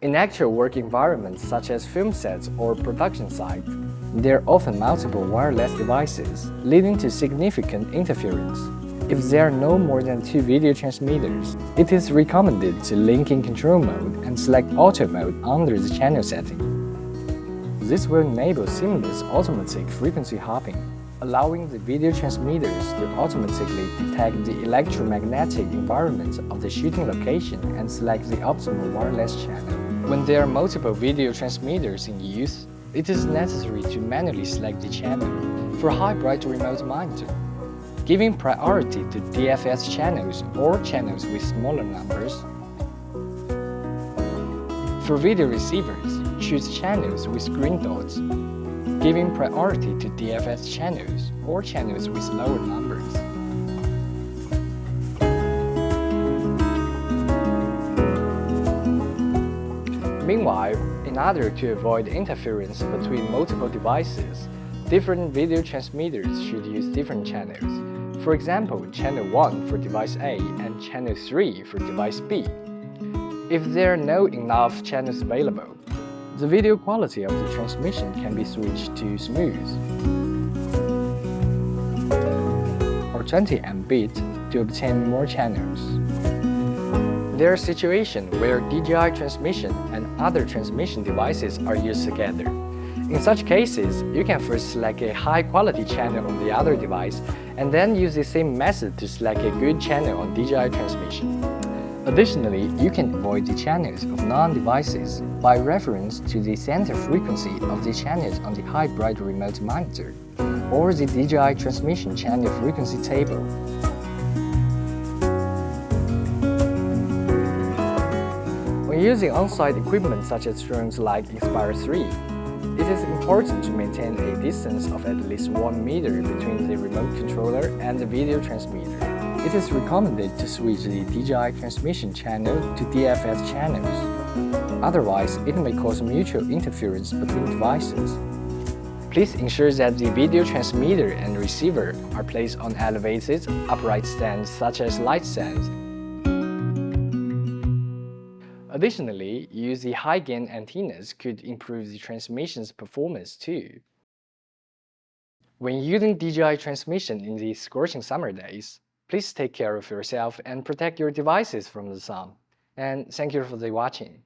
In actual work environments such as film sets or production sites, there are often multiple wireless devices, leading to significant interference. If there are no more than 2 video transmitters, it is recommended to link in control mode and select auto mode under the channel setting. This will enable seamless automatic frequency hopping, allowing the video transmitters to automatically detect the electromagnetic environment of the shooting location and select the optimal wireless channel. When there are multiple video transmitters in use, it is necessary to manually select the channel for high-bright remote monitor, giving priority to DFS channels or channels with smaller numbers. For video receivers, choose channels with green dots, giving priority to DFS channels or channels with lower numbers. Meanwhile, in order to avoid interference between multiple devices, different video transmitters should use different channels. For example, channel 1 for device A and channel 3 for device B. If there are not enough channels available, the video quality of the transmission can be switched to smooth or 20 Mbit to obtain more channels. There are situations where DJI transmission and other transmission devices are used together. In such cases, you can first select a high-quality channel on the other device and then use the same method to select a good channel on DJI transmission. Additionally, you can avoid the channels of non-devices by reference to the center frequency of the channels on the high-bright remote monitor or the DJI transmission channel frequency table. When using on-site equipment such as drones like Inspire 3, it is important to maintain a distance of at least 1 meter between the remote controller and the video transmitter. It is recommended to switch the DJI transmission channel to DFS channels. Otherwise, it may cause mutual interference between devices. Please ensure that the video transmitter and receiver are placed on elevated, upright stands such as light stands. Additionally, use the high-gain antennas could improve the transmission's performance too. When using DJI transmission in these scorching summer days, please take care of yourself and protect your devices from the sun. And thank you for watching.